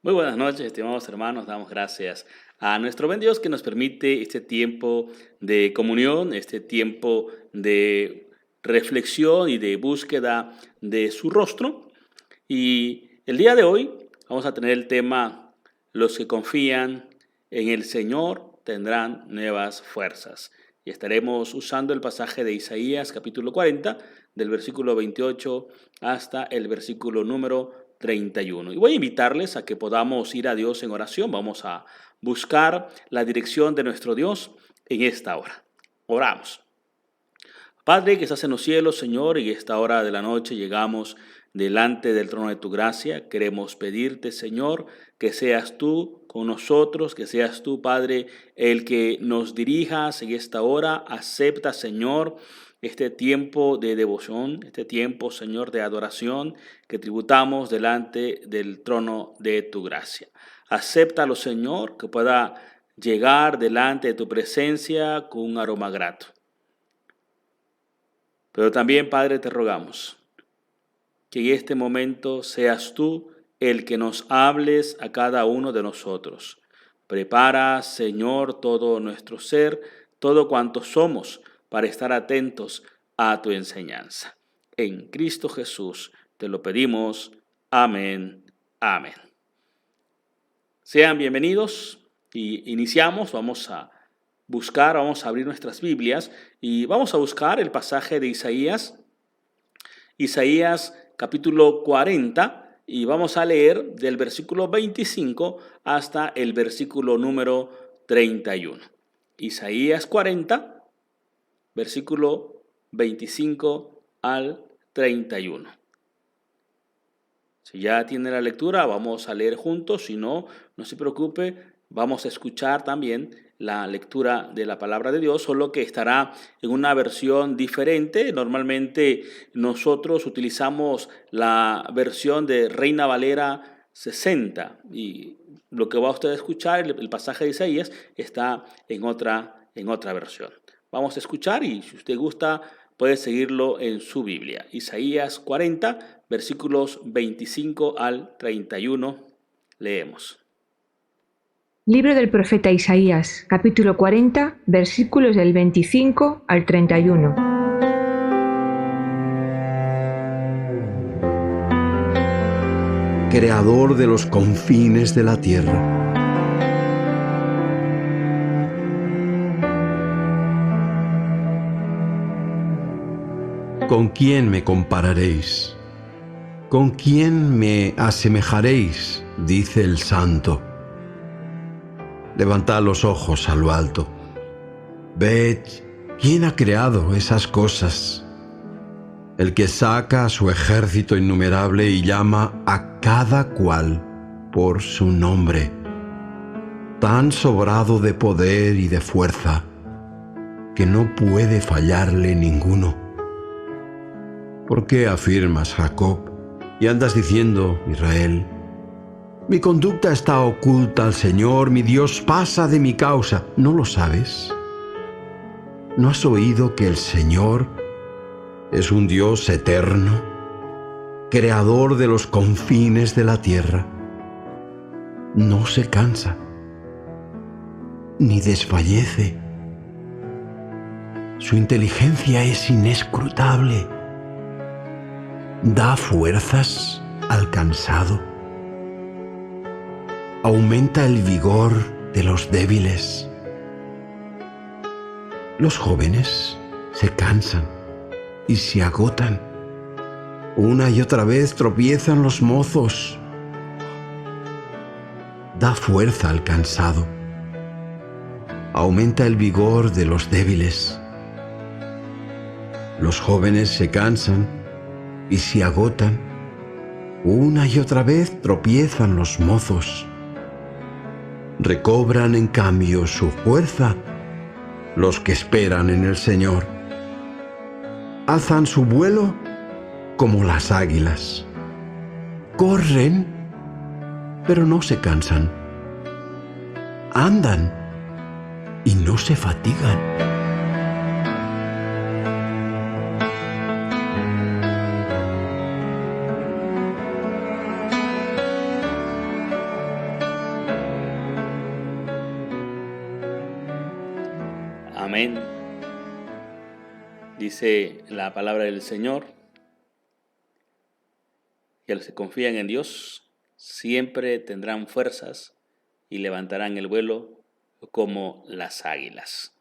Muy buenas noches, estimados hermanos. Damos gracias a nuestro buen Dios que nos permite este tiempo de comunión, este tiempo de reflexión y de búsqueda de su rostro. Y el día de hoy vamos a tener el tema: los que confían en el Señor tendrán nuevas fuerzas. Y estaremos usando el pasaje de Isaías capítulo 40, del versículo 28 hasta el versículo número 31. Y voy a invitarles a que podamos ir a Dios en oración. Vamos a buscar la dirección de nuestro Dios en esta hora. Oramos. Padre que estás en los cielos, Señor, y en esta hora de la noche llegamos delante del trono de tu gracia. Queremos pedirte, Señor, que seas tú con nosotros, que seas tú, Padre, el que nos dirijas en esta hora. Acepta, Señor, este tiempo de devoción, este tiempo, Señor, de adoración que tributamos delante del trono de tu gracia. Acéptalo, Señor, que pueda llegar delante de tu presencia con un aroma grato. Pero también, Padre, te rogamos que en este momento seas tú el que nos hables a cada uno de nosotros. Prepara, Señor, todo nuestro ser, todo cuanto somos, para estar atentos a tu enseñanza. En Cristo Jesús te lo pedimos. Amén. Amén. Sean bienvenidos y iniciamos. Vamos a abrir nuestras Biblias y vamos a buscar el pasaje de Isaías capítulo 40, y vamos a leer del versículo 25 hasta el versículo número 31. Isaías 40, versículo 25 al 31. Si ya tiene la lectura, vamos a leer juntos. Si no, no se preocupe, vamos a escuchar también la lectura de la palabra de Dios, solo que estará en una versión diferente. Normalmente nosotros utilizamos la versión de Reina Valera 60, y lo que va usted a escuchar, el pasaje de Isaías, está en otra versión. Vamos a escuchar, y si usted gusta puede seguirlo en su Biblia. Isaías 40, versículos 25 al 31. Leemos. Libro del profeta Isaías, capítulo 40, versículos del 25 al 31. Creador de los confines de la tierra. ¿Con quién me compararéis? ¿Con quién me asemejaréis? Dice el Santo. Levantad los ojos a lo alto. Ved, ¿quién ha creado esas cosas? El que saca a su ejército innumerable y llama a cada cual por su nombre, tan sobrado de poder y de fuerza que no puede fallarle ninguno. ¿Por qué afirmas, Jacob, y andas diciendo, Israel? Mi conducta está oculta al Señor, mi Dios pasa de mi causa. ¿No lo sabes? ¿No has oído que el Señor es un Dios eterno, creador de los confines de la tierra? No se cansa, ni desfallece. Su inteligencia es inescrutable. Da fuerzas al cansado. Aumenta el vigor de los débiles. Los jóvenes se cansan y se agotan. Una y otra vez tropiezan los mozos. Da fuerza al cansado. Aumenta el vigor de los débiles. Los jóvenes se cansan y se agotan. Una y otra vez tropiezan los mozos. Recobran en cambio su fuerza los que esperan en el Señor. Alzan su vuelo como las águilas. Corren, pero no se cansan. Andan y no se fatigan. Amén. Dice la palabra del Señor que los que confían en Dios siempre tendrán fuerzas y levantarán el vuelo como las águilas.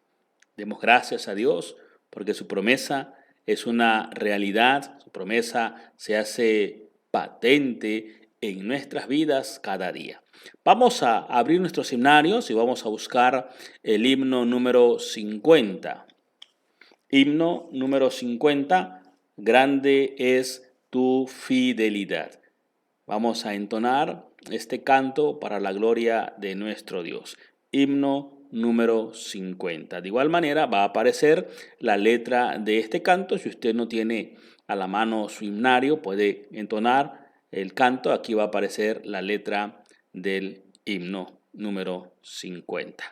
Demos gracias a Dios porque su promesa es una realidad, su promesa se hace patente en nuestras vidas cada día. Vamos a abrir nuestros himnarios y vamos a buscar el himno número 50. Himno número 50, grande es tu fidelidad. Vamos a entonar este canto para la gloria de nuestro Dios. Himno número 50. De igual manera va a aparecer la letra de este canto. Si usted no tiene a la mano su himnario, puede entonar el canto. Aquí va a aparecer la letra del himno número 50.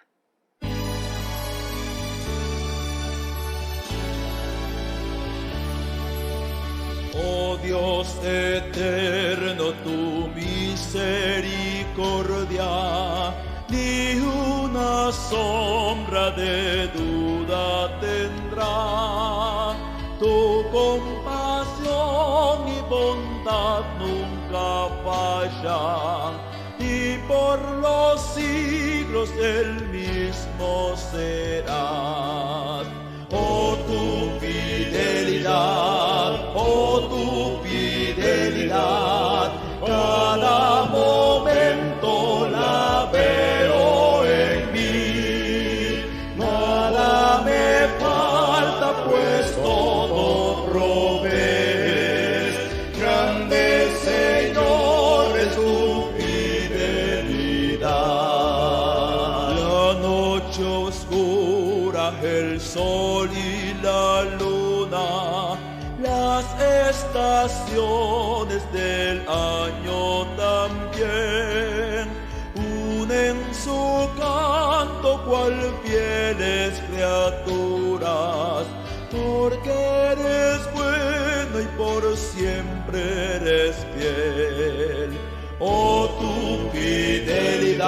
Oh Dios eterno, tu misericordia, ni una sombra de duda tendrá. Tu compasión y bondad nunca fallan, y por los siglos el mismo serás. Oh tu fidelidad, cada momento la veo en mí. Nada me falta, pues todo provees. Grande Señor es tu fidelidad. La noche oscura, el sol y la luna, las estaciones del año también unen su canto cual fieles criaturas, porque eres bueno y por siempre eres fiel. Oh tu fidelidad,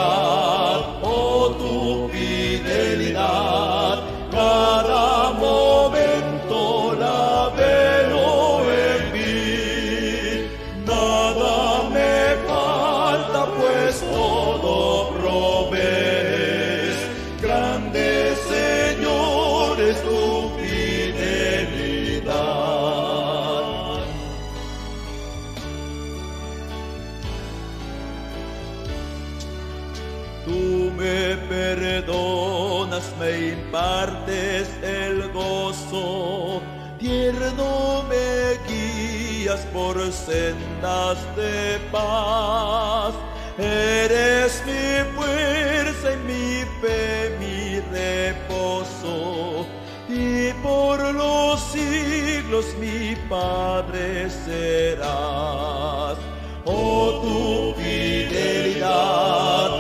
cada momento la veo en mí. Nada me falta, pues todo provees. Grande Señor es tu fidelidad. Tú me perdonas, me impartes el gozo, tierno me guías por sendas de paz. Eres mi fuerza y mi fe, mi reposo, y por los siglos mi Padre serás. Oh tu fidelidad,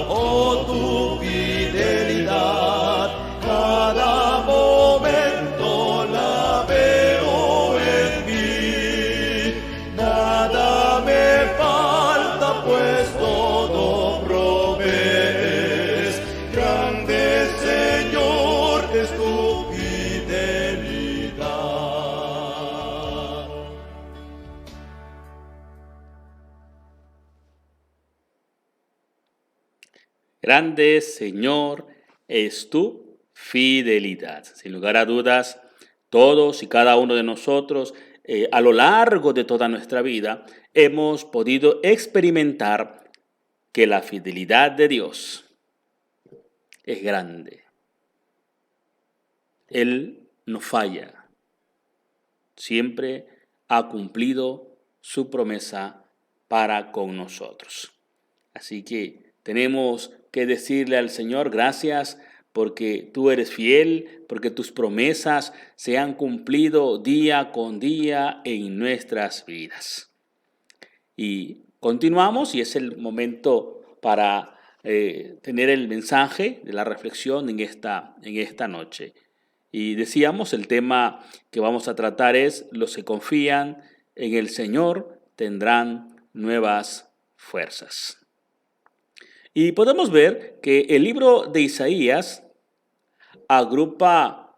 cada momento la veo en mí. Nada me falta, pues todo provees. Grande Señor es tu fidelidad. Grande, Señor, es tu fidelidad. Sin lugar a dudas, todos y cada uno de nosotros, a lo largo de toda nuestra vida, hemos podido experimentar que la fidelidad de Dios es grande. Él no falla. Siempre ha cumplido su promesa para con nosotros. Así que tenemos que decirle al Señor gracias porque tú eres fiel, porque tus promesas se han cumplido día con día en nuestras vidas. Y continuamos y es el momento para tener el mensaje de la reflexión en esta noche. Y decíamos, el tema que vamos a tratar es: los que confían en el Señor tendrán nuevas fuerzas. Y podemos ver que el libro de Isaías agrupa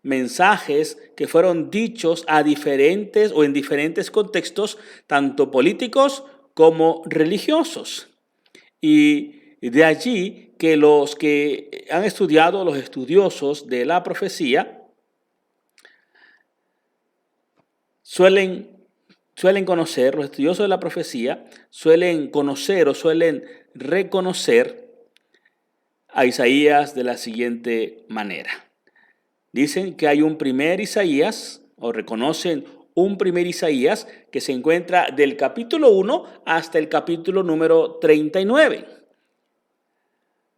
mensajes que fueron dichos a diferentes o en diferentes contextos, tanto políticos como religiosos. Y de allí que los que han estudiado, los estudiosos de la profecía, suelen conocer, los estudiosos de la profecía suelen conocer o suelen reconocer a Isaías de la siguiente manera. Dicen que hay un primer Isaías, o reconocen un primer Isaías que se encuentra del capítulo 1 hasta el capítulo número 39.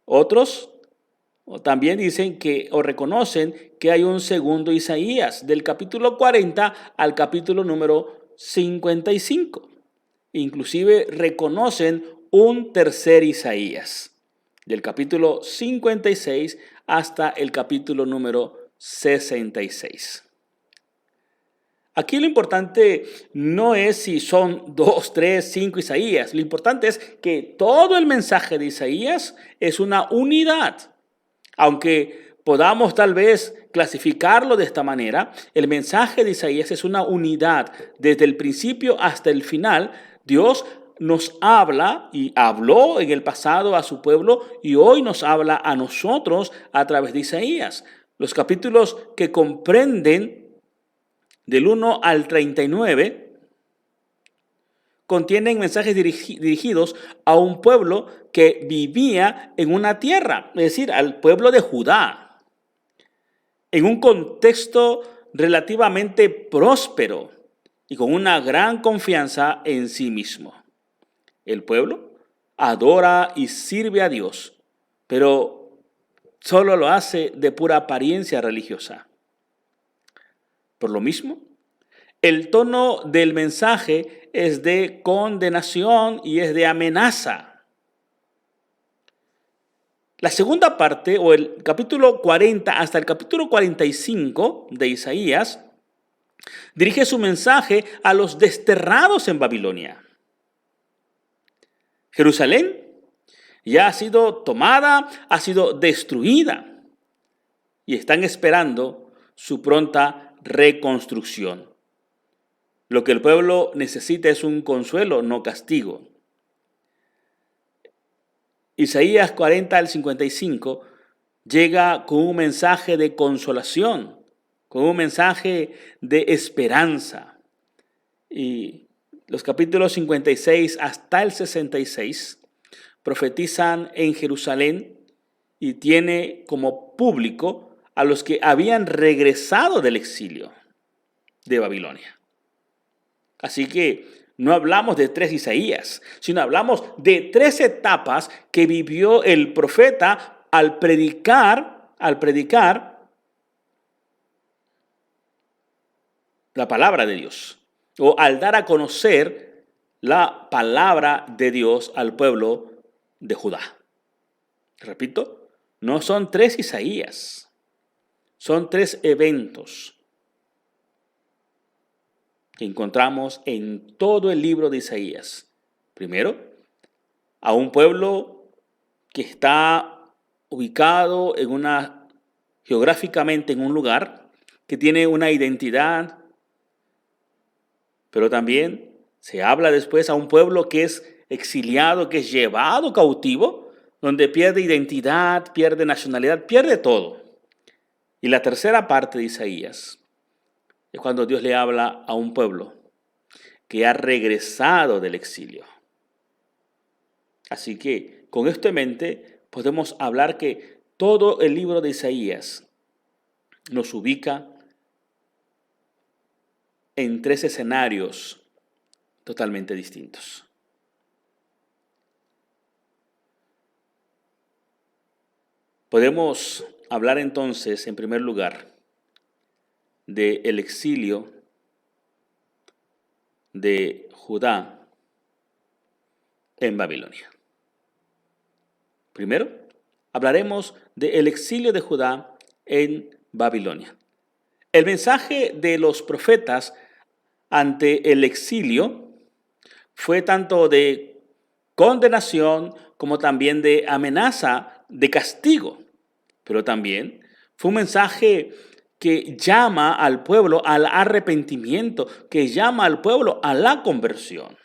Otros también dicen que o reconocen que hay un segundo Isaías del capítulo 40 al capítulo número 55. Inclusive reconocen un tercer Isaías del capítulo 56 hasta el capítulo número 66. Aquí lo importante no es si son 2, 3, 5 Isaías. Lo importante es que todo el mensaje de Isaías es una unidad. Aunque podamos tal vez clasificarlo de esta manera, el mensaje de Isaías es una unidad. Desde el principio hasta el final, Dios nos habla y habló en el pasado a su pueblo y hoy nos habla a nosotros a través de Isaías. Los capítulos que comprenden del 1 al 39 contienen mensajes dirigidos a un pueblo que vivía en una tierra, es decir, al pueblo de Judá, en un contexto relativamente próspero y con una gran confianza en sí mismo. El pueblo adora y sirve a Dios, pero solo lo hace de pura apariencia religiosa. Por lo mismo, el tono del mensaje es de condenación y es de amenaza. La segunda parte, o el capítulo 40 hasta el capítulo 45 de Isaías, dirige su mensaje a los desterrados en Babilonia. Jerusalén ya ha sido tomada, ha sido destruida y están esperando su pronta reconstrucción. Lo que el pueblo necesita es un consuelo, no castigo. Isaías 40 al 55 llega con un mensaje de consolación, con un mensaje de esperanza. Y los capítulos 56 hasta el 66 profetizan en Jerusalén y tiene como público a los que habían regresado del exilio de Babilonia. Así que no hablamos de 3 Isaías, sino hablamos de 3 etapas que vivió el profeta al predicar la palabra de Dios, o al dar a conocer la palabra de Dios al pueblo de Judá. Repito, no son 3 Isaías. Son 3 eventos que encontramos en todo el libro de Isaías. Primero, a un pueblo que está ubicado geográficamente en un lugar, que tiene una identidad, pero también se habla después a un pueblo que es exiliado, que es llevado cautivo, donde pierde identidad, pierde nacionalidad, pierde todo. Y la tercera parte de Isaías es cuando Dios le habla a un pueblo que ha regresado del exilio. Así que con esto en mente podemos hablar que todo el libro de Isaías nos ubica en 3 escenarios totalmente distintos. Podemos hablar entonces, en primer lugar, del exilio de Judá en Babilonia. Primero, hablaremos del exilio de Judá en Babilonia. El mensaje de los profetas ante el exilio fue tanto de condenación como también de amenaza, de castigo, pero también fue un mensaje que llama al pueblo al arrepentimiento, que llama al pueblo a la conversión.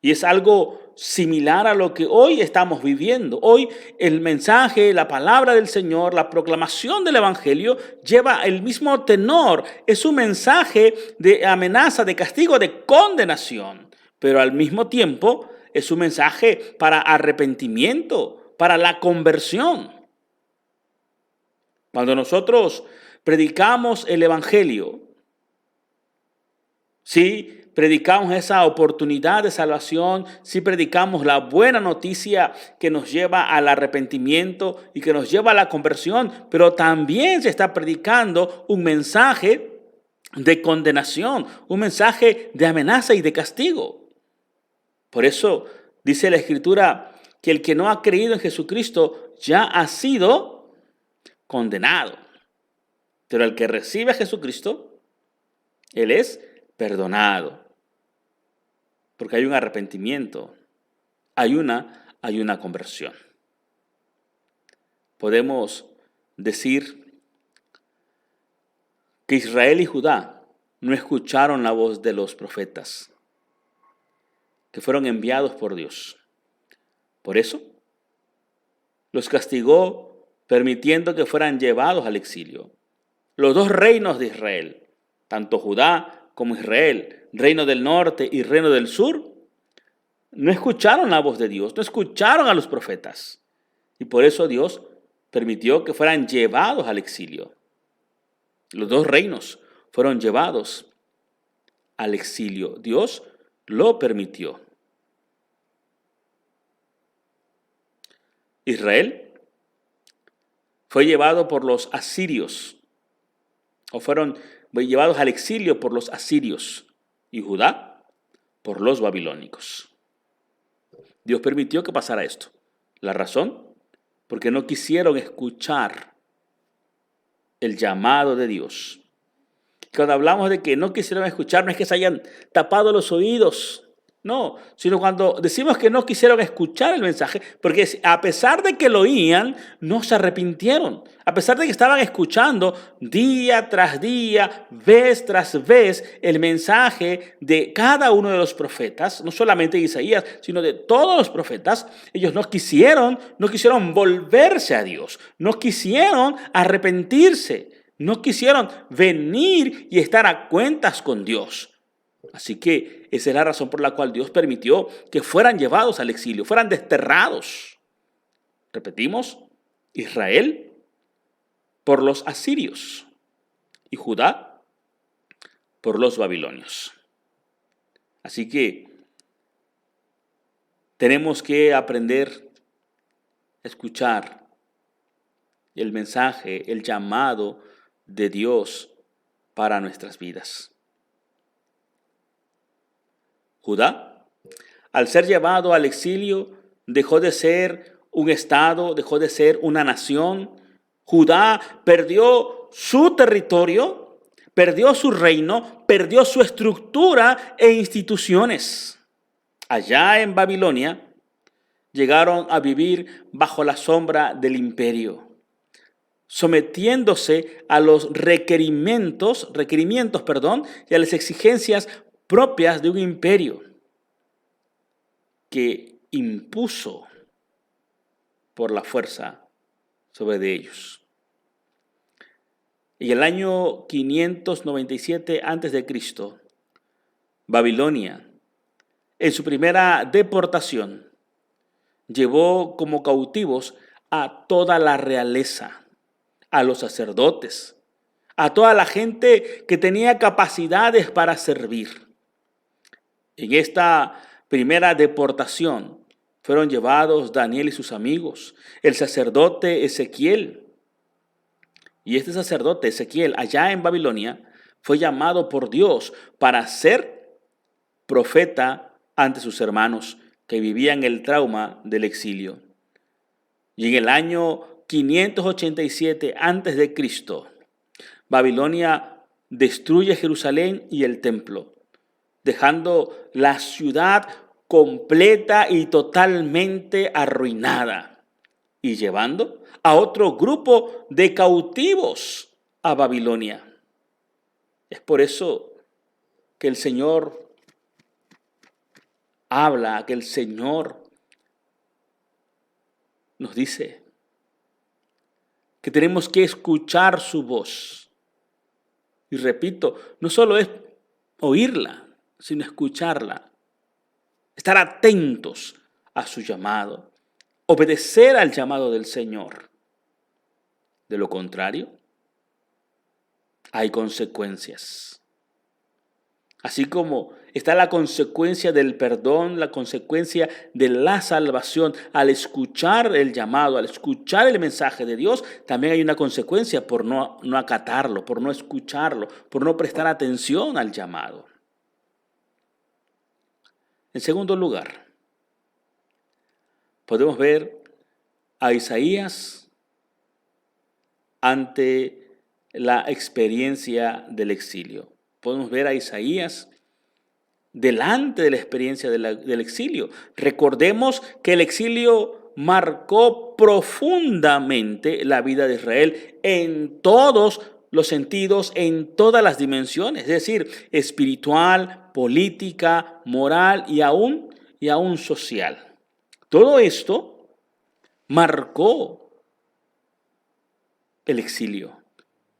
Y es algo similar a lo que hoy estamos viviendo. Hoy el mensaje, la palabra del Señor, la proclamación del Evangelio lleva el mismo tenor. Es un mensaje de amenaza, de castigo, de condenación. Pero al mismo tiempo es un mensaje para arrepentimiento, para la conversión. Cuando nosotros predicamos el Evangelio, sí, predicamos esa oportunidad de salvación, si predicamos la buena noticia que nos lleva al arrepentimiento y que nos lleva a la conversión, pero también se está predicando un mensaje de condenación, un mensaje de amenaza y de castigo. Por eso dice la Escritura que el que no ha creído en Jesucristo ya ha sido condenado. Pero el que recibe a Jesucristo, él es perdonado. Porque hay un arrepentimiento, hay una conversión. Podemos decir que Israel y Judá no escucharon la voz de los profetas que fueron enviados por Dios. Por eso los castigó permitiendo que fueran llevados al exilio. Los dos reinos de Israel, tanto Judá como Israel, reino del norte y reino del sur, no escucharon la voz de Dios, no escucharon a los profetas. Y por eso Dios permitió que fueran llevados al exilio. Los dos reinos fueron llevados al exilio. Dios lo permitió. Israel fue llevado por los asirios, o fueron llevados al exilio por los asirios, y Judá por los babilónicos. Dios permitió que pasara esto. ¿La razón? Porque no quisieron escuchar el llamado de Dios. Cuando hablamos de que no quisieron escuchar, no es que se hayan tapado los oídos, no, sino cuando decimos que no quisieron escuchar el mensaje, porque a pesar de que lo oían, no se arrepintieron. A pesar de que estaban escuchando día tras día, vez tras vez, el mensaje de cada uno de los profetas, no solamente de Isaías, sino de todos los profetas, ellos no quisieron volverse a Dios, no quisieron arrepentirse, no quisieron venir y estar a cuentas con Dios. Así que esa es la razón por la cual Dios permitió que fueran llevados al exilio, fueran desterrados. Repetimos, Israel por los asirios y Judá por los babilonios. Así que tenemos que aprender a escuchar el mensaje, el llamado de Dios para nuestras vidas. Judá, al ser llevado al exilio, dejó de ser un estado, dejó de ser una nación. Judá perdió su territorio, perdió su reino, perdió su estructura e instituciones. Allá en Babilonia llegaron a vivir bajo la sombra del imperio, sometiéndose a los requerimientos, y a las exigencias propias de un imperio que impuso por la fuerza sobre de ellos. En el año 597 a.C., Babilonia, en su primera deportación, llevó como cautivos a toda la realeza, a los sacerdotes, a toda la gente que tenía capacidades para servir. En esta primera deportación fueron llevados Daniel y sus amigos, el sacerdote Ezequiel. Y este sacerdote Ezequiel, allá en Babilonia, fue llamado por Dios para ser profeta ante sus hermanos que vivían el trauma del exilio. Y en el año 587 a.C., Babilonia destruye Jerusalén y el templo, dejando la ciudad completa y totalmente arruinada y llevando a otro grupo de cautivos a Babilonia. Es por eso que el Señor habla, que el Señor nos dice que tenemos que escuchar su voz. Y repito, no solo es oírla, sino escucharla. Estar atentos a su llamado. Obedecer al llamado del Señor. De lo contrario, hay consecuencias. Así como está la consecuencia del perdón, la consecuencia de la salvación, al escuchar el llamado, al escuchar el mensaje de Dios, también hay una consecuencia por no acatarlo, por no escucharlo, por no prestar atención al llamado. En segundo lugar, podemos ver a Isaías ante la experiencia del exilio. Podemos ver a Isaías delante de la experiencia del exilio. Recordemos que el exilio marcó profundamente la vida de Israel en todos los sentidos, en todas las dimensiones, es decir, espiritual, política, moral y aún social. Todo esto marcó el exilio.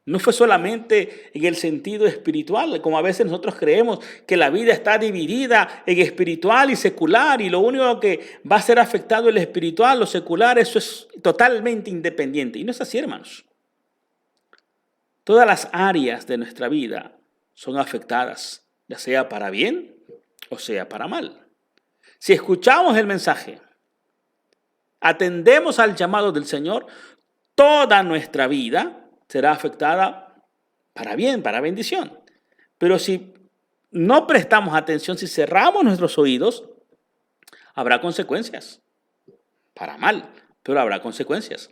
No fue solamente en el sentido espiritual, como a veces nosotros creemos que la vida está dividida en espiritual y secular y lo único que va a ser afectado es el espiritual, lo secular, eso es totalmente independiente. Y no es así, hermanos. Todas las áreas de nuestra vida son afectadas, ya sea para bien o sea para mal. Si escuchamos el mensaje, atendemos al llamado del Señor, toda nuestra vida será afectada para bien, para bendición. Pero si no prestamos atención, si cerramos nuestros oídos, habrá consecuencias. Para mal, pero habrá consecuencias.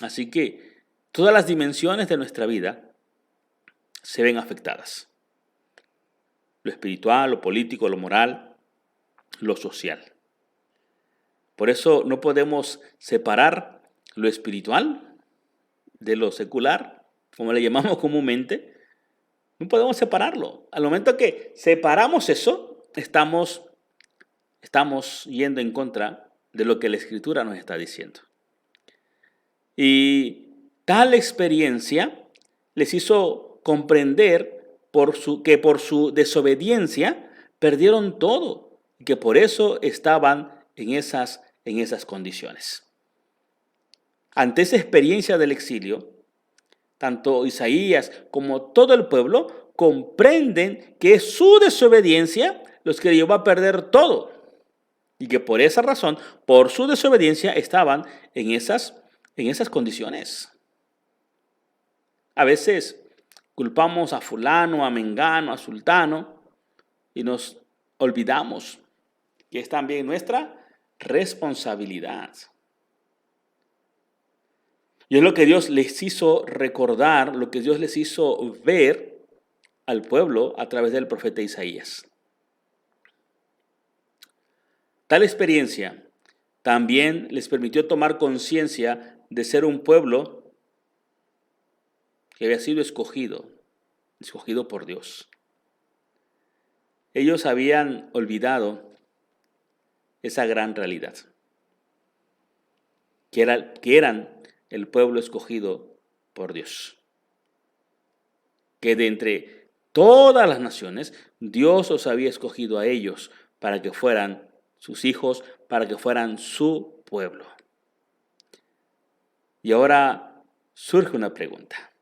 Así que todas las dimensiones de nuestra vida se ven afectadas. Lo espiritual, lo político, lo moral, lo social. Por eso no podemos separar lo espiritual de lo secular, como le llamamos comúnmente. No podemos separarlo. Al momento que separamos eso, estamos yendo en contra de lo que la Escritura nos está diciendo. Y tal experiencia les hizo comprender que por su desobediencia perdieron todo y que por eso estaban en esas condiciones. Ante esa experiencia del exilio, tanto Isaías como todo el pueblo comprenden que su desobediencia los que llevó a perder todo y que por esa razón, por su desobediencia, estaban en esas condiciones. A veces culpamos a fulano, a mengano, a sultano y nos olvidamos que es también nuestra responsabilidad. Y es lo que Dios les hizo recordar, lo que Dios les hizo ver al pueblo a través del profeta Isaías. Tal experiencia también les permitió tomar conciencia de ser un pueblo que había sido escogido por Dios. Ellos habían olvidado esa gran realidad, que eran el pueblo escogido por Dios. Que de entre todas las naciones, Dios os había escogido a ellos para que fueran sus hijos, para que fueran su pueblo. Y ahora surge una pregunta.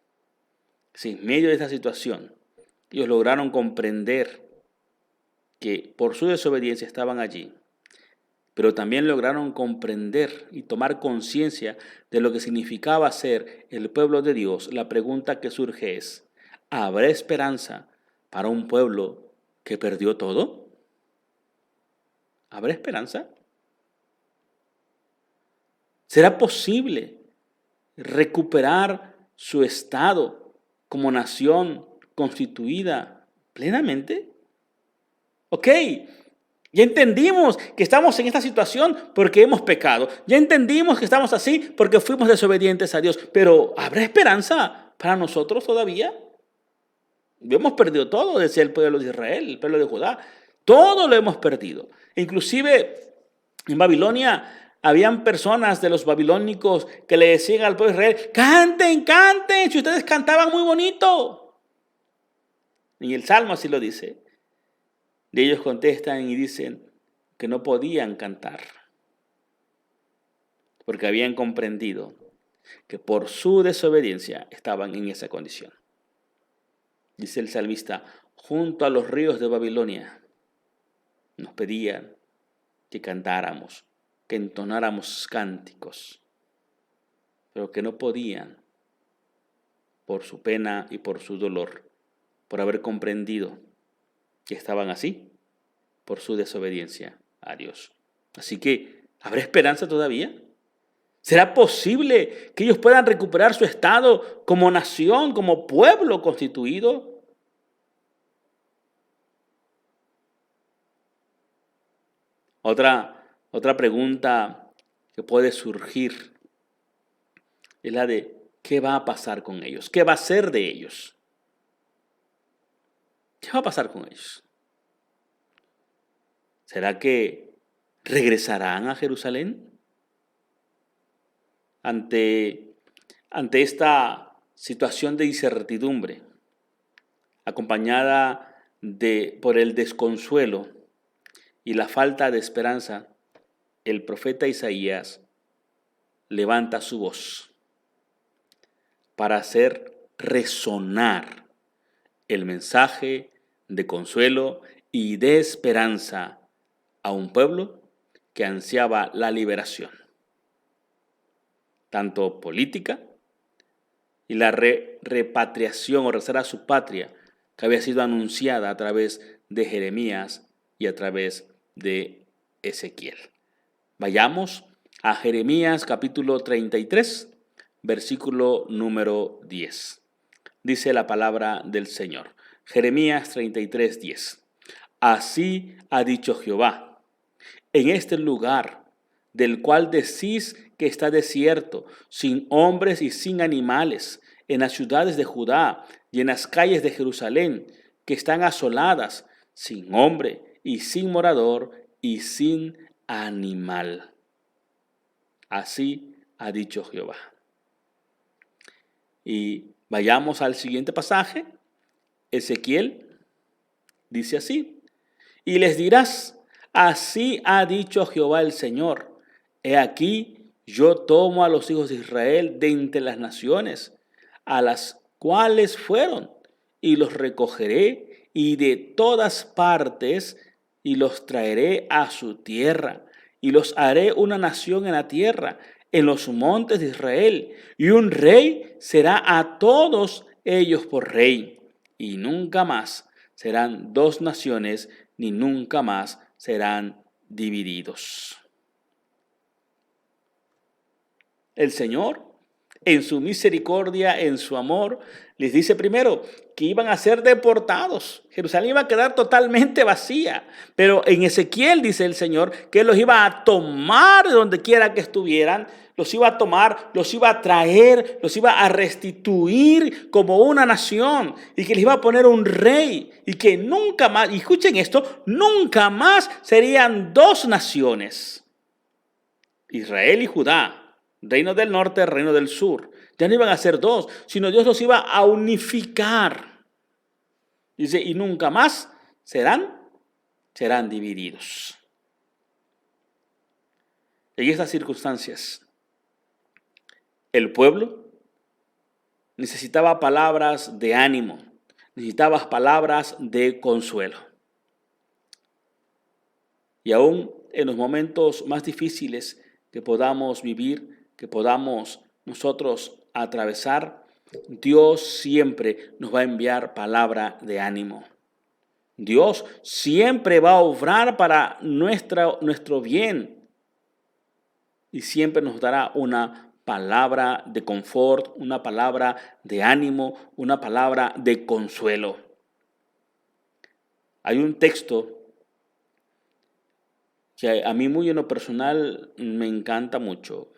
Si en medio de esta situación ellos lograron comprender que por su desobediencia estaban allí, pero también lograron comprender y tomar conciencia de lo que significaba ser el pueblo de Dios, la pregunta que surge es, ¿habrá esperanza para un pueblo que perdió todo? ¿Habrá esperanza? ¿Será posible recuperar su estado como nación constituida plenamente? Ok. Ya entendimos que estamos en esta situación porque hemos pecado. Ya entendimos que estamos así porque fuimos desobedientes a Dios. Pero ¿habrá esperanza para nosotros todavía. Hemos perdido todo, decía el pueblo de Israel, el pueblo de Judá. Todo lo hemos perdido. Inclusive en Babilonia habían personas de los babilónicos que le decían al pueblo de Israel, canten, canten, si ustedes cantaban muy bonito. Y el Salmo así lo dice. Y ellos contestan y dicen que no podían cantar, porque habían comprendido que por su desobediencia estaban en esa condición. Dice el salmista, junto a los ríos de Babilonia nos pedían que cantáramos, que entonáramos cánticos, pero que no podían por su pena y por su dolor, por haber comprendido que estaban así, por su desobediencia a Dios. Así que, ¿habrá esperanza todavía? ¿Será posible que ellos puedan recuperar su estado como nación, como pueblo constituido? Otra pregunta que puede surgir es la de ¿qué va a pasar con ellos? ¿Qué va a ser de ellos? ¿Qué va a pasar con ellos? ¿Será que regresarán a Jerusalén? Ante esta situación de incertidumbre, acompañada por el desconsuelo y la falta de esperanza, el profeta Isaías levanta su voz para hacer resonar el mensaje de consuelo y de esperanza a un pueblo que ansiaba la liberación, tanto política y la repatriación o regresar a su patria que había sido anunciada a través de Jeremías y a través de Ezequiel. Vayamos a Jeremías capítulo 33, versículo número 10. Dice la palabra del Señor. Jeremías 33, 10. Así ha dicho Jehová, en este lugar del cual decís que está desierto, sin hombres y sin animales, en las ciudades de Judá y en las calles de Jerusalén, que están asoladas, sin hombre y sin morador y sin animal. Así ha dicho Jehová. Y vayamos al siguiente pasaje. Ezequiel dice así, y les dirás, así ha dicho Jehová el Señor, he aquí yo tomo a los hijos de Israel de entre las naciones, a las cuales fueron, y los recogeré y de todas partes, y los traeré a su tierra, y los haré una nación en la tierra, en los montes de Israel, y un rey será a todos ellos por rey, y nunca más serán dos naciones, ni nunca más serán divididos. El Señor, en su misericordia, en su amor, les dice primero que iban a ser deportados. Jerusalén iba a quedar totalmente vacía. Pero en Ezequiel dice el Señor que Él los iba a tomar de donde quiera que estuvieran, los iba a tomar, los iba a traer, los iba a restituir como una nación y que les iba a poner un rey y que nunca más, y escuchen esto, nunca más serían dos naciones, Israel y Judá. Reino del norte, reino del sur. Ya no iban a ser dos, sino Dios los iba a unificar. Dice, y nunca más serán divididos. En estas circunstancias, el pueblo necesitaba palabras de ánimo, necesitaba palabras de consuelo. Y aún en los momentos más difíciles que podamos vivir, que podamos nosotros atravesar, Dios siempre nos va a enviar palabra de ánimo. Dios siempre va a obrar para nuestro bien y siempre nos dará una palabra de confort, una palabra de ánimo, una palabra de consuelo. Hay un texto que a mí muy en lo personal me encanta mucho.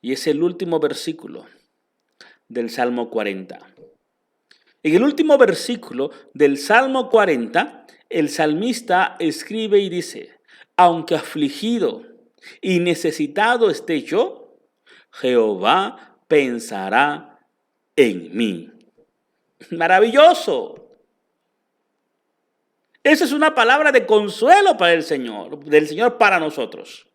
Y es el último versículo del Salmo 40. En el último versículo del Salmo 40, el salmista escribe y dice, aunque afligido y necesitado esté yo, Jehová pensará en mí. Maravilloso. Esa es una palabra de consuelo para el Señor, del Señor para nosotros.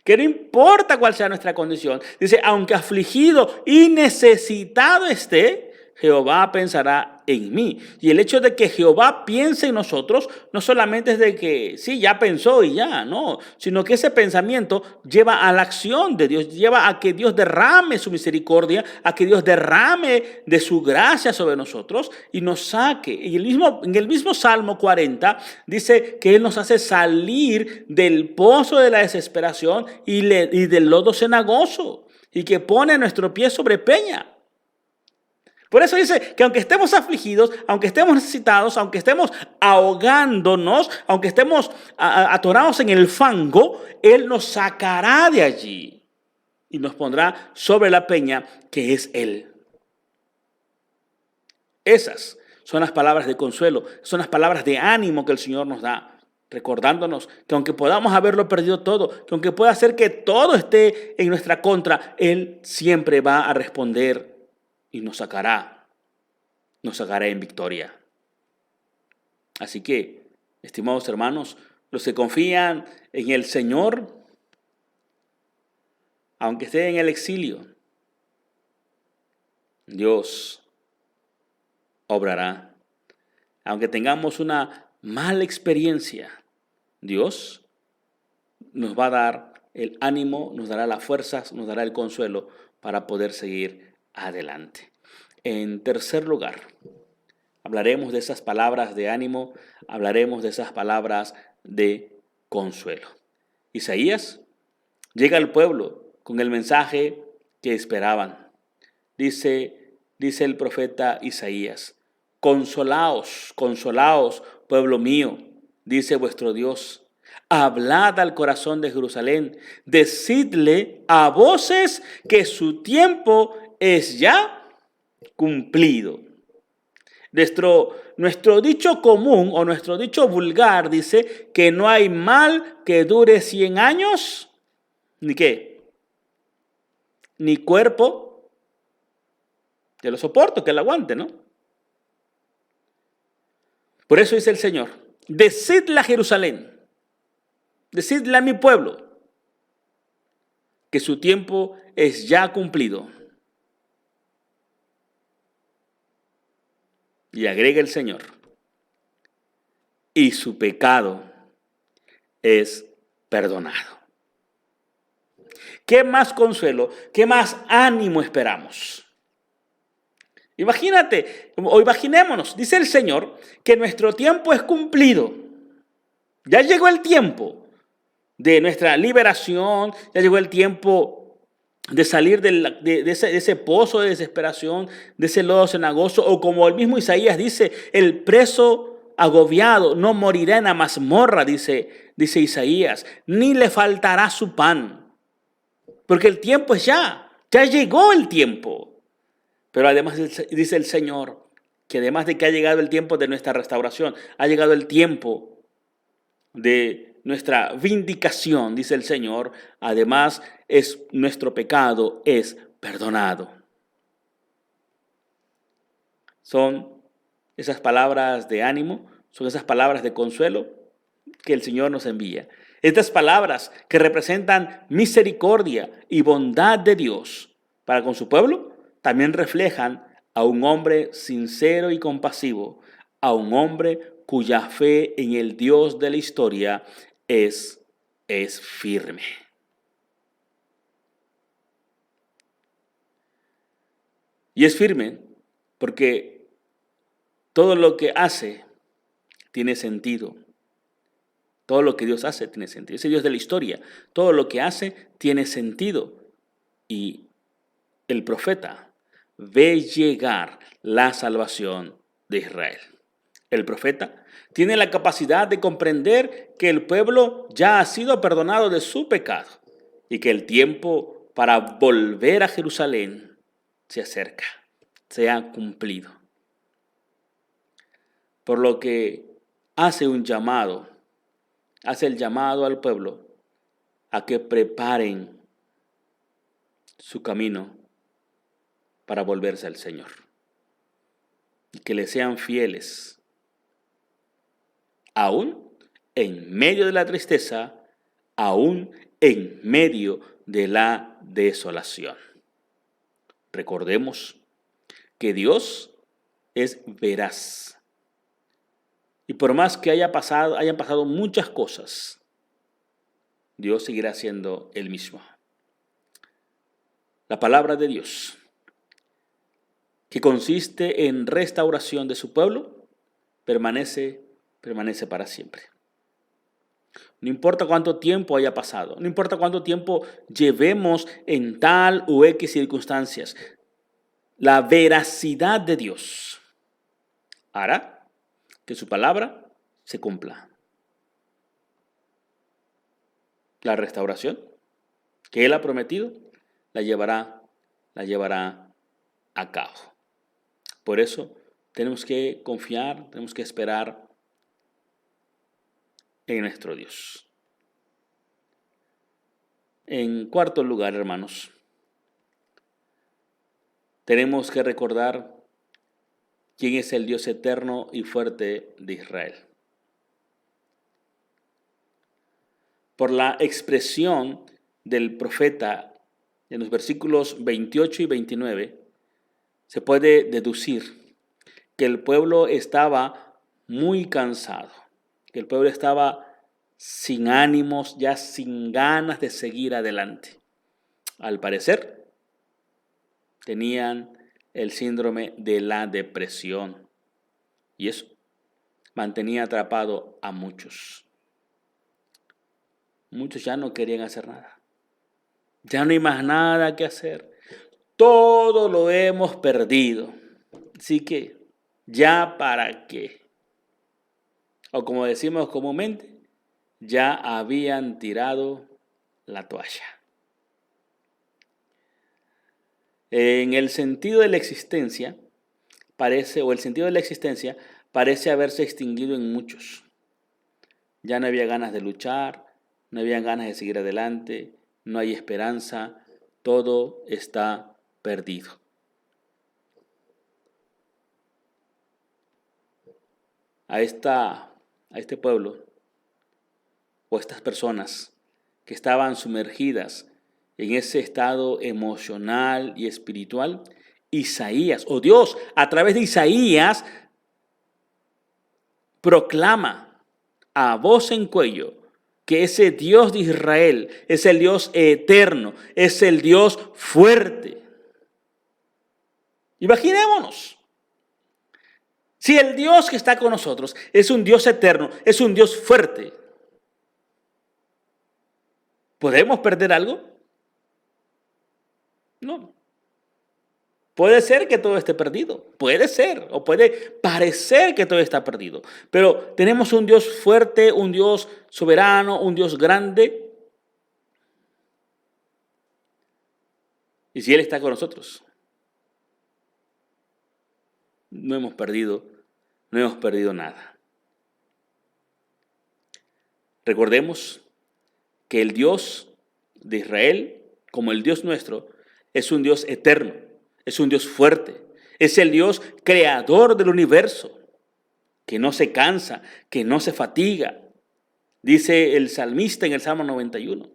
Que no importa cuál sea nuestra condición, dice, aunque afligido y necesitado esté, Jehová pensará en mí. Y el hecho de que Jehová piense en nosotros no solamente es de que sí, ya pensó y ya, no, sino que ese pensamiento lleva a la acción de Dios, lleva a que Dios derrame su misericordia, a que Dios derrame de su gracia sobre nosotros y nos saque. Y en el mismo Salmo 40 dice que Él nos hace salir del pozo de la desesperación y del lodo cenagoso y que pone nuestro pie sobre peña. Por eso dice que aunque estemos afligidos, aunque estemos necesitados, aunque estemos ahogándonos, aunque estemos atorados en el fango, Él nos sacará de allí y nos pondrá sobre la peña que es Él. Esas son las palabras de consuelo, son las palabras de ánimo que el Señor nos da, recordándonos que aunque podamos haberlo perdido todo, que aunque pueda ser que todo esté en nuestra contra, Él siempre va a responder y nos sacará en victoria. Así que, estimados hermanos, los que confían en el Señor, aunque estén en el exilio, Dios obrará. Aunque tengamos una mala experiencia, Dios nos va a dar el ánimo, nos dará las fuerzas, nos dará el consuelo para poder seguir adelante. En tercer lugar, hablaremos de esas palabras de ánimo, hablaremos de esas palabras de consuelo. Isaías llega al pueblo con el mensaje que esperaban. Dice el profeta Isaías, consolaos, consolaos, pueblo mío, dice vuestro Dios. Hablad al corazón de Jerusalén, decidle a voces que su tiempo es ya cumplido. Nuestro dicho común o nuestro dicho vulgar dice que no hay mal que dure 100 años, ni qué, ni cuerpo que lo soporte, que lo aguante, ¿no? Por eso dice el Señor, decidle a Jerusalén, decidle a mi pueblo, que su tiempo es ya cumplido. Y agrega el Señor, y su pecado es perdonado. ¿Qué más consuelo, qué más ánimo esperamos? Imagínate, o imaginémonos, dice el Señor, que nuestro tiempo es cumplido. Ya llegó el tiempo de nuestra liberación, ya llegó el tiempo de salir de ese pozo de desesperación, de ese lodo cenagoso, o como el mismo Isaías dice, el preso agobiado no morirá en la mazmorra, dice Isaías, ni le faltará su pan, porque el tiempo es ya llegó el tiempo. Pero además dice el Señor, que además de que ha llegado el tiempo de nuestra restauración, ha llegado el tiempo de nuestra vindicación, dice el Señor, además nuestro pecado es perdonado. Son esas palabras de ánimo, son esas palabras de consuelo que el Señor nos envía. Estas palabras que representan misericordia y bondad de Dios para con su pueblo, también reflejan a un hombre sincero y compasivo, a un hombre cuya fe en el Dios de la historia es firme. Y es firme porque todo lo que hace tiene sentido. Todo lo que Dios hace tiene sentido. Ese Dios de la historia, todo lo que hace tiene sentido. Y el profeta ve llegar la salvación de Israel. El profeta tiene la capacidad de comprender que el pueblo ya ha sido perdonado de su pecado y que el tiempo para volver a Jerusalén se acerca, se ha cumplido. por lo que hace el llamado al pueblo a que preparen su camino para volverse al Señor y que le sean fieles, aún en medio de la tristeza, aún en medio de la desolación. Recordemos que Dios es veraz. Y por más que hayan pasado muchas cosas, Dios seguirá siendo el mismo. La palabra de Dios, que consiste en restauración de su pueblo, permanece para siempre. No importa cuánto tiempo haya pasado, no importa cuánto tiempo llevemos en tal o X circunstancias, la veracidad de Dios hará que su palabra se cumpla. La restauración que Él ha prometido la llevará a cabo. Por eso tenemos que confiar, tenemos que esperar en nuestro Dios. En cuarto lugar, hermanos, tenemos que recordar quién es el Dios eterno y fuerte de Israel. Por la expresión del profeta en los versículos 28 y 29, se puede deducir que el pueblo estaba muy cansado, que el pueblo estaba sin ánimos, ya sin ganas de seguir adelante. Al parecer, tenían el síndrome de la depresión y eso mantenía atrapado a muchos. Muchos ya no querían hacer nada. Ya no hay más nada que hacer. Todo lo hemos perdido. Así que, ¿ya para qué? O como decimos comúnmente, ya habían tirado la toalla. En el sentido de la existencia, el sentido de la existencia parece haberse extinguido en muchos. Ya no había ganas de luchar, no había ganas de seguir adelante, no hay esperanza, todo está perdido. A este pueblo o estas personas que estaban sumergidas en ese estado emocional y espiritual, Isaías, o Dios, a través de Isaías, proclama a voz en cuello que ese Dios de Israel es el Dios eterno, es el Dios fuerte. Imaginémonos, si el Dios que está con nosotros es un Dios eterno, es un Dios fuerte, ¿podemos perder algo? No. Puede ser que todo esté perdido, puede ser, o puede parecer que todo está perdido, pero tenemos un Dios fuerte, un Dios soberano, un Dios grande. Y si Él está con nosotros, no hemos perdido nada. Recordemos que el Dios de Israel, como el Dios nuestro, es un Dios eterno, es un Dios fuerte, es el Dios creador del universo, que no se cansa, que no se fatiga. Dice el salmista en el Salmo 91,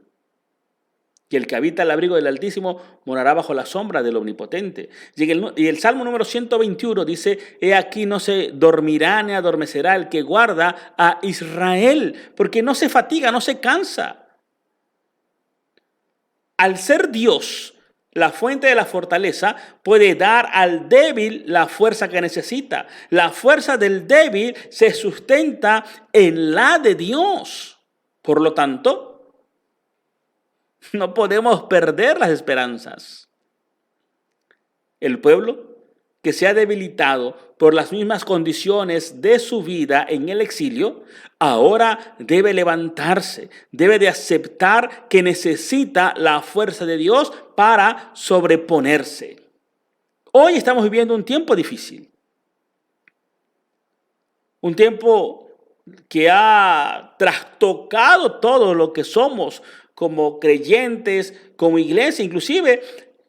que el que habita al abrigo del Altísimo morará bajo la sombra del Omnipotente. Y el Salmo número 121 dice, he aquí no se dormirá ni adormecerá el que guarda a Israel, porque no se fatiga, no se cansa. Al ser Dios, la fuente de la fortaleza, puede dar al débil la fuerza que necesita. La fuerza del débil se sustenta en la de Dios. Por lo tanto, no podemos perder las esperanzas. El pueblo que se ha debilitado por las mismas condiciones de su vida en el exilio, ahora debe levantarse, debe de aceptar que necesita la fuerza de Dios para sobreponerse. Hoy estamos viviendo un tiempo difícil. Un tiempo que ha trastocado todo lo que somos como creyentes, como iglesia. Inclusive,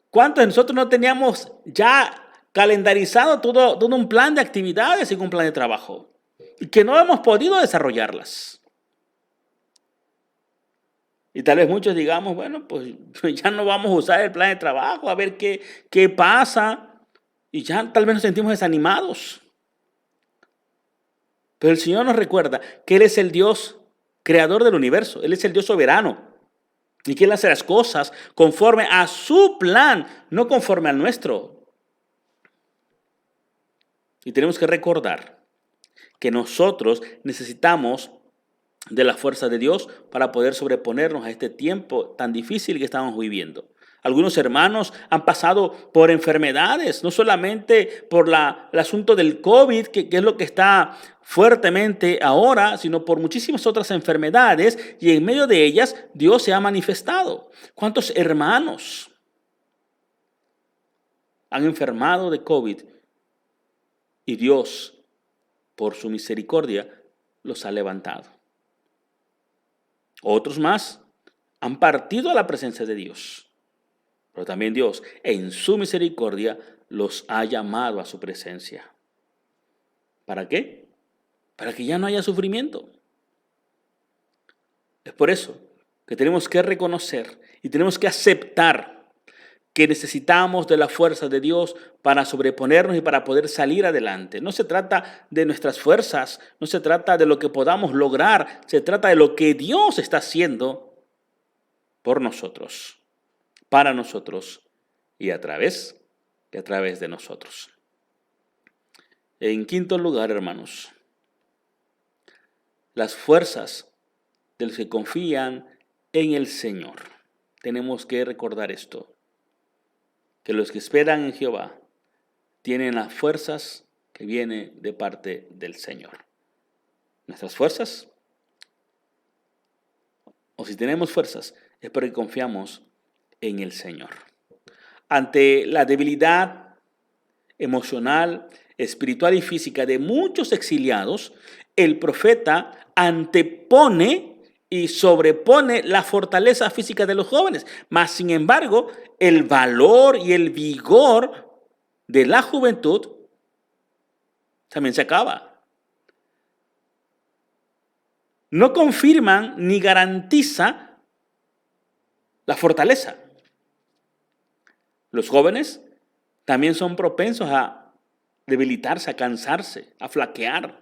¿cuántos de nosotros no teníamos ya calendarizado todo un plan de actividades y un plan de trabajo? Y que no hemos podido desarrollarlas. Y tal vez muchos digamos, bueno, pues ya no vamos a usar el plan de trabajo, a ver qué pasa. Y ya tal vez nos sentimos desanimados. Pero el Señor nos recuerda que Él es el Dios creador del universo. Él es el Dios soberano. Y que Él hace las cosas conforme a su plan, no conforme al nuestro. Y tenemos que recordar que nosotros necesitamos de la fuerza de Dios para poder sobreponernos a este tiempo tan difícil que estamos viviendo. Algunos hermanos han pasado por enfermedades, no solamente por el asunto del COVID, que es lo que está fuertemente ahora, sino por muchísimas otras enfermedades, y en medio de ellas Dios se ha manifestado. ¿Cuántos hermanos han enfermado de COVID y Dios, por su misericordia, los ha levantado? Otros más han partido a la presencia de Dios. Pero también Dios, en su misericordia, los ha llamado a su presencia. ¿Para qué? Para que ya no haya sufrimiento. Es por eso que tenemos que reconocer y tenemos que aceptar que necesitamos de la fuerza de Dios para sobreponernos y para poder salir adelante. No se trata de nuestras fuerzas, no se trata de lo que podamos lograr, se trata de lo que Dios está haciendo por nosotros, para nosotros y a través de nosotros. En quinto lugar, hermanos, las fuerzas de los que confían en el Señor. Tenemos que recordar esto, que los que esperan en Jehová tienen las fuerzas que vienen de parte del Señor. Nuestras fuerzas, o si tenemos fuerzas, es porque confiamos en el Señor. Ante la debilidad emocional, espiritual y física de muchos exiliados, el profeta antepone y sobrepone la fortaleza física de los jóvenes. Mas, sin embargo, el valor y el vigor de la juventud también se acaba. No confirman ni garantiza la fortaleza. Los jóvenes también son propensos a debilitarse, a cansarse, a flaquear.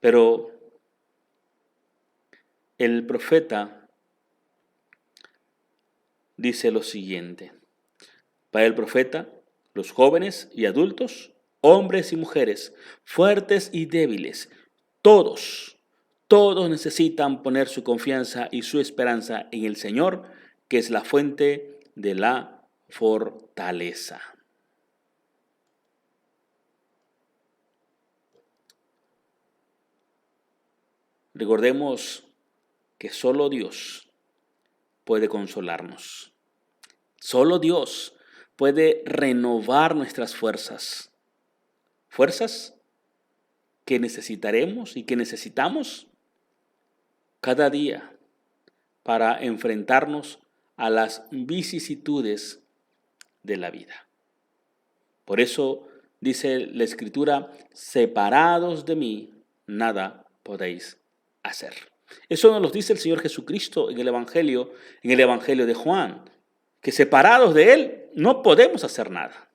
Pero el profeta dice lo siguiente. Para el profeta, los jóvenes y adultos, hombres y mujeres, fuertes y débiles, todos necesitan poner su confianza y su esperanza en el Señor, que es la fuente de la fortaleza. Recordemos que solo Dios puede consolarnos. Solo Dios puede renovar nuestras fuerzas. Fuerzas que necesitaremos y que necesitamos cada día para enfrentarnos a las vicisitudes de la vida. Por eso dice la Escritura, separados de mí, nada podéis hacer. Eso nos lo dice el Señor Jesucristo en el Evangelio de Juan, que separados de Él no podemos hacer nada.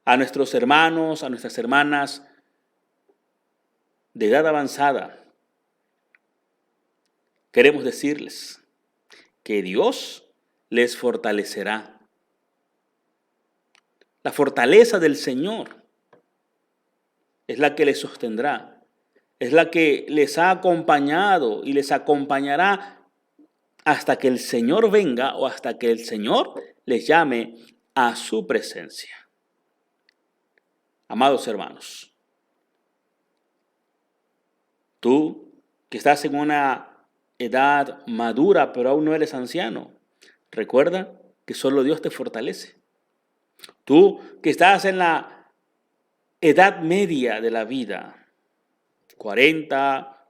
A nuestros hermanos, a nuestras hermanas de edad avanzada, queremos decirles que Dios les fortalecerá. La fortaleza del Señor es la que les sostendrá. Es la que les ha acompañado y les acompañará hasta que el Señor venga o hasta que el Señor les llame a su presencia. Amados hermanos, tú que estás en una edad madura pero aún no eres anciano, recuerda que solo Dios te fortalece. Tú que estás en la edad media de la vida, 40,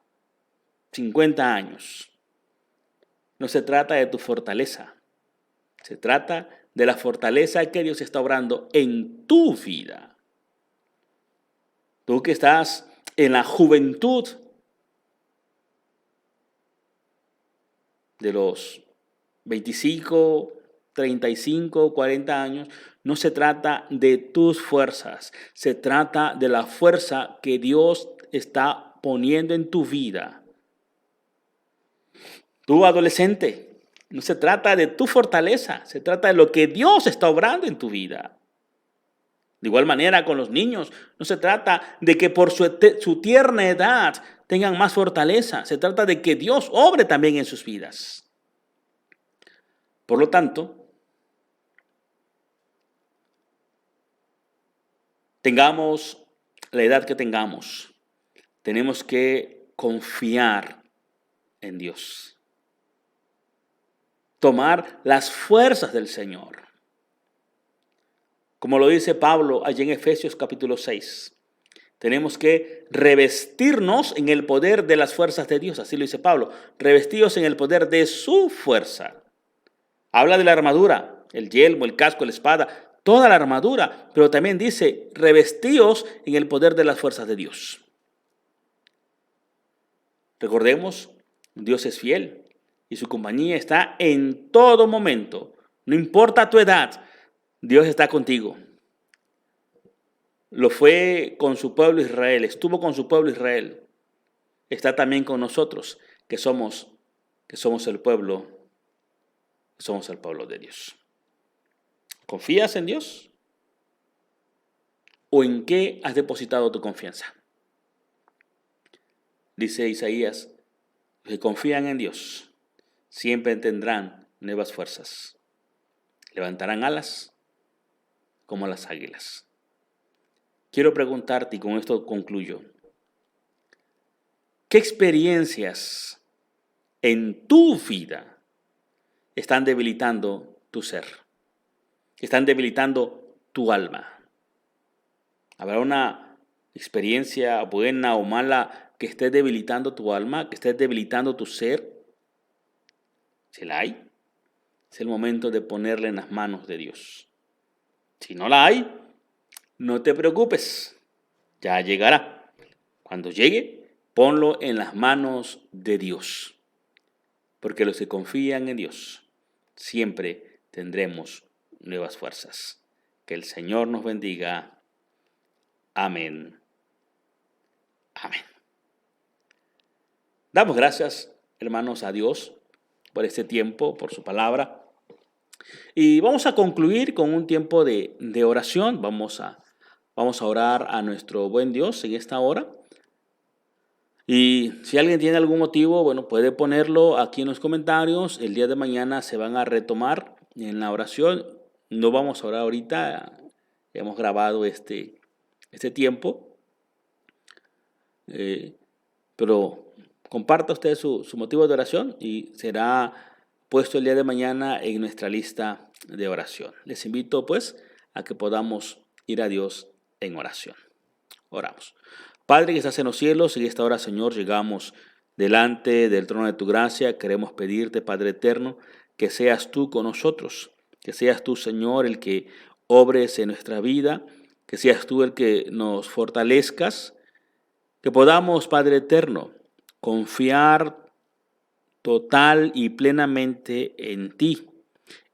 50 años. No se trata de tu fortaleza. Se trata de la fortaleza que Dios está obrando en tu vida. Tú que estás en la juventud de los 25, 35, 40 años, no se trata de tus fuerzas. Se trata de la fuerza que Dios está poniendo en tu vida. Tú, adolescente, no se trata de tu fortaleza, se trata de lo que Dios está obrando en tu vida. De igual manera con los niños, no se trata de que por su tierna edad tengan más fortaleza, se trata de que Dios obre también en sus vidas. Por lo tanto, tengamos la edad que tengamos, tenemos que confiar en Dios. Tomar las fuerzas del Señor. Como lo dice Pablo allí en Efesios capítulo 6. Tenemos que revestirnos en el poder de las fuerzas de Dios. Así lo dice Pablo. Revestidos en el poder de su fuerza. Habla de la armadura, el yelmo, el casco, la espada, toda la armadura. Pero también dice, revestidos en el poder de las fuerzas de Dios. Recordemos, Dios es fiel. Y su compañía está en todo momento. No importa tu edad, Dios está contigo. Lo fue con su pueblo Israel, estuvo con su pueblo Israel. Está también con nosotros, que somos el pueblo de Dios. ¿Confías en Dios? ¿O en qué has depositado tu confianza? Dice Isaías, los que confían en Dios siempre tendrán nuevas fuerzas. Levantarán alas como las águilas. Quiero preguntarte, y con esto concluyo, ¿qué experiencias en tu vida están debilitando tu ser? Están debilitando tu alma. ¿Habrá una experiencia buena o mala que esté debilitando tu alma, que esté debilitando tu ser? Si la hay, es el momento de ponerla en las manos de Dios. Si no la hay, no te preocupes, ya llegará. Cuando llegue, ponlo en las manos de Dios. Porque los que confían en Dios, siempre tendremos nuevas fuerzas. Que el Señor nos bendiga. Amén. Amén. Damos gracias, hermanos, a Dios por este tiempo, por su palabra. Y vamos a concluir con un tiempo de oración. Vamos a orar a nuestro buen Dios en esta hora. Y si alguien tiene algún motivo, bueno, puede ponerlo aquí en los comentarios. El día de mañana se van a retomar en la oración. No vamos a orar ahorita. Hemos grabado este tiempo. Pero comparta usted su motivo de oración y será puesto el día de mañana en nuestra lista de oración. Les invito pues a que podamos ir a Dios en oración. Oramos. Padre que estás en los cielos, en esta hora, Señor, llegamos delante del trono de tu gracia. Queremos pedirte, Padre eterno, que seas tú con nosotros, que seas tú, Señor, el que obres en nuestra vida, que seas tú el que nos fortalezcas, que podamos, Padre eterno, confiar total y plenamente en ti,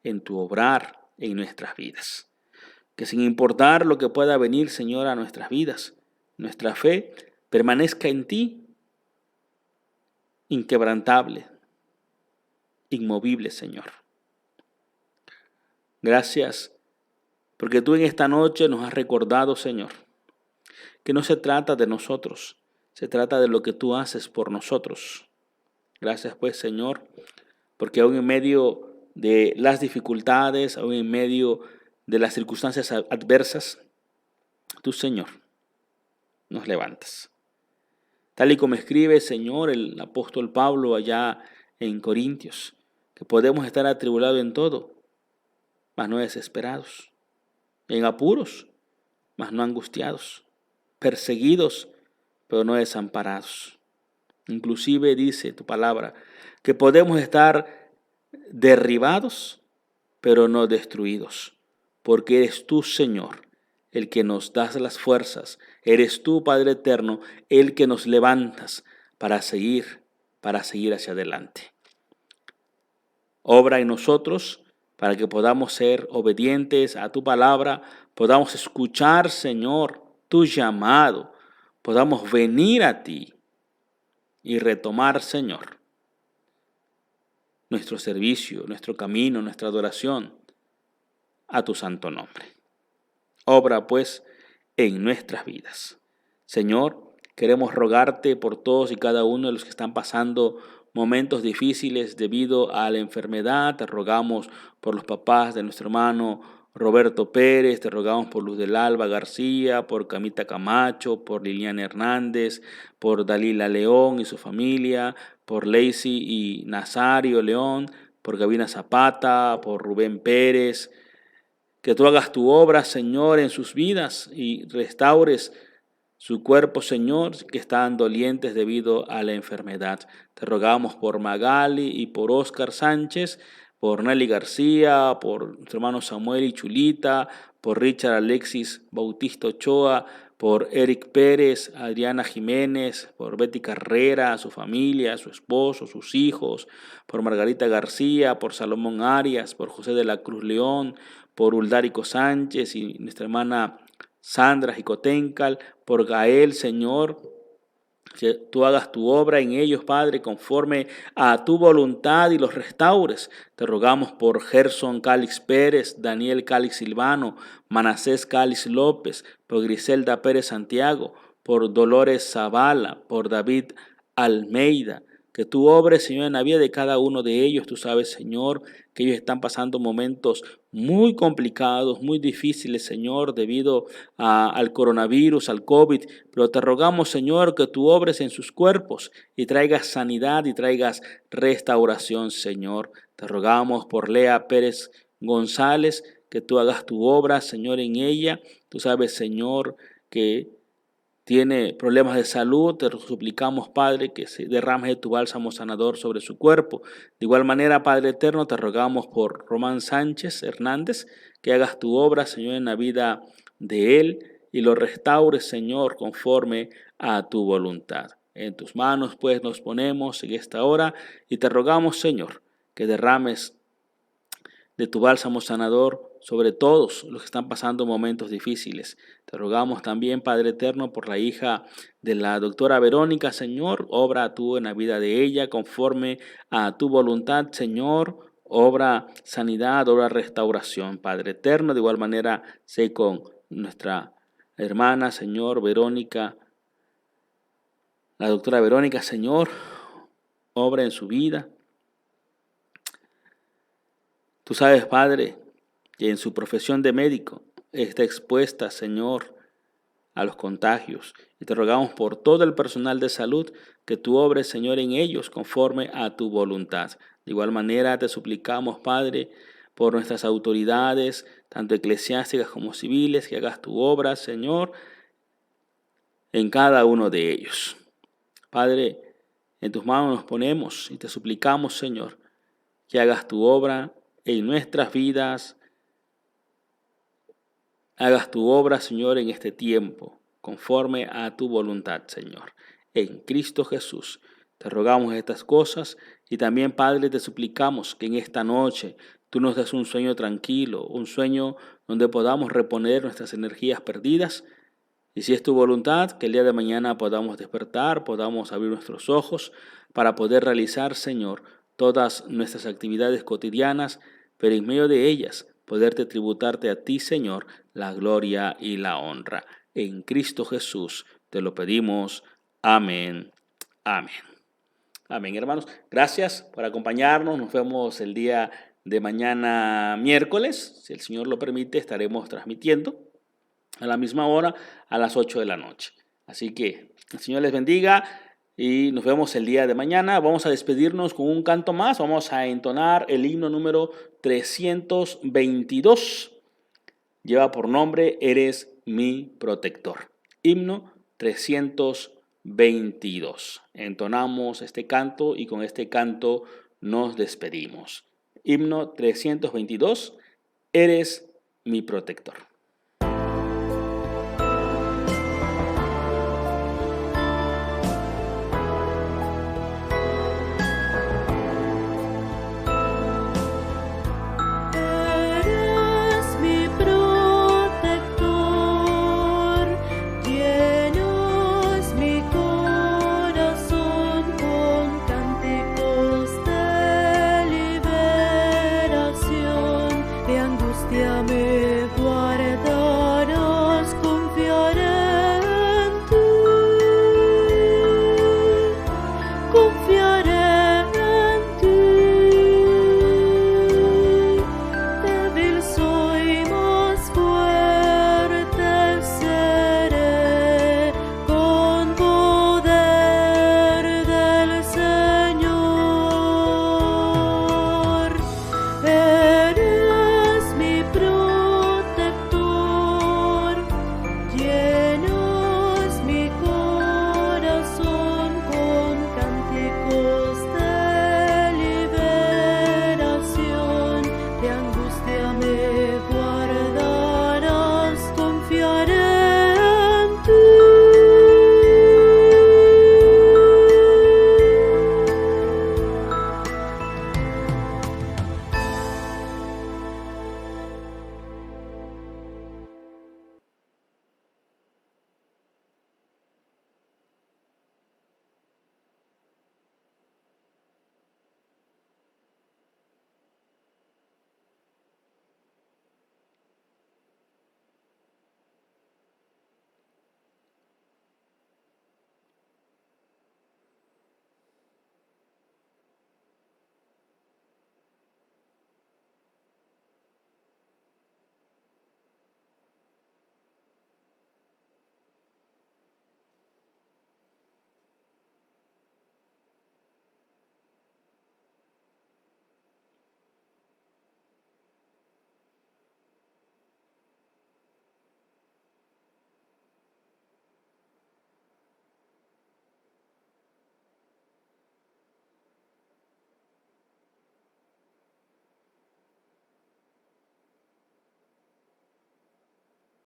en tu obrar en nuestras vidas. Que sin importar lo que pueda venir, Señor, a nuestras vidas, nuestra fe permanezca en ti, inquebrantable, inmovible, Señor. Gracias, porque tú en esta noche nos has recordado, Señor, que no se trata de nosotros, se trata de lo que tú haces por nosotros. Gracias pues, Señor, porque aún en medio de las dificultades, aún en medio de las circunstancias adversas, tú, Señor, nos levantas. Tal y como escribe, Señor, el apóstol Pablo allá en Corintios, que podemos estar atribulados en todo, mas no desesperados, en apuros, mas no angustiados, perseguidos, pero no desamparados. Inclusive dice tu palabra que podemos estar derribados, pero no destruidos, porque eres tú, Señor, el que nos das las fuerzas. Eres tú, Padre eterno, el que nos levantas para seguir hacia adelante. Obra en nosotros para que podamos ser obedientes a tu palabra, podamos escuchar, Señor, tu llamado, podamos venir a ti y retomar, Señor, nuestro servicio, nuestro camino, nuestra adoración a tu santo nombre. Obra, pues, en nuestras vidas. Señor, queremos rogarte por todos y cada uno de los que están pasando momentos difíciles debido a la enfermedad. Te rogamos por los papás de nuestro hermano Roberto Pérez, te rogamos por Luz del Alba García, por Camita Camacho, por Liliana Hernández, por Dalila León y su familia, por Lacey y Nazario León, por Gabina Zapata, por Rubén Pérez. Que tú hagas tu obra, Señor, en sus vidas y restaures su cuerpo, Señor, que están dolientes debido a la enfermedad. Te rogamos por Magali y por Oscar Sánchez, por Nelly García, por nuestro hermano Samuel y Chulita, por Richard Alexis Bautista Ochoa, por Eric Pérez, Adriana Jiménez, por Betty Carrera, su familia, su esposo, sus hijos, por Margarita García, por Salomón Arias, por José de la Cruz León, por Uldárico Sánchez y nuestra hermana Sandra Jicotencal, por Gael, Señor, que tú hagas tu obra en ellos, Padre, conforme a tu voluntad y los restaures. Te rogamos por Gerson Cálix Pérez, Daniel Cálix Silvano, Manasés Cálix López, por Griselda Pérez Santiago, por Dolores Zavala, por David Almeida. Que tú obres, Señor, en la vida de cada uno de ellos. Tú sabes, Señor, que ellos están pasando momentos muy complicados, muy difíciles, Señor, debido al coronavirus, al COVID. Pero te rogamos, Señor, que tú obres en sus cuerpos y traigas sanidad y traigas restauración, Señor. Te rogamos por Lea Pérez González, que tú hagas tu obra, Señor, en ella. Tú sabes, Señor, que tiene problemas de salud, te suplicamos, Padre, que se derrames de tu bálsamo sanador sobre su cuerpo. De igual manera, Padre eterno, te rogamos por Román Sánchez Hernández, que hagas tu obra, Señor, en la vida de él y lo restaures, Señor, conforme a tu voluntad. En tus manos, pues, nos ponemos en esta hora y te rogamos, Señor, que derrames de tu bálsamo sanador sobre todos los que están pasando momentos difíciles. Te rogamos también, Padre eterno, por la hija de la doctora Verónica, Señor, obra tú en la vida de ella conforme a tu voluntad, Señor, obra sanidad, obra restauración, Padre eterno. De igual manera, sé con nuestra hermana, Señor, Verónica, la doctora Verónica, Señor, obra en su vida. Tú sabes, Padre, que en su profesión de médico está expuesta, Señor, a los contagios. Y te rogamos por todo el personal de salud que tú obres, Señor, en ellos conforme a tu voluntad. De igual manera te suplicamos, Padre, por nuestras autoridades, tanto eclesiásticas como civiles, que hagas tu obra, Señor, en cada uno de ellos. Padre, en tus manos nos ponemos y te suplicamos, Señor, que hagas tu obra en nuestras vidas. Hagas tu obra, Señor, en este tiempo, conforme a tu voluntad, Señor. En Cristo Jesús te rogamos estas cosas y también, Padre, te suplicamos que en esta noche tú nos des un sueño tranquilo, un sueño donde podamos reponer nuestras energías perdidas. Y si es tu voluntad, que el día de mañana podamos despertar, podamos abrir nuestros ojos para poder realizar, Señor, todas nuestras actividades cotidianas, pero en medio de ellas poderte tributarte a ti, Señor, la gloria y la honra. En Cristo Jesús te lo pedimos. Amén. Amén. Amén, hermanos. Gracias por acompañarnos. Nos vemos el día de mañana miércoles. Si el Señor lo permite, estaremos transmitiendo a la misma hora, a las 8 de la noche. Así que el Señor les bendiga y nos vemos el día de mañana. Vamos a despedirnos con un canto más. Vamos a entonar el himno número 322. lleva por nombre Eres mi protector. Himno 322. Entonamos este canto y con este canto nos despedimos. Himno 322. Eres mi protector.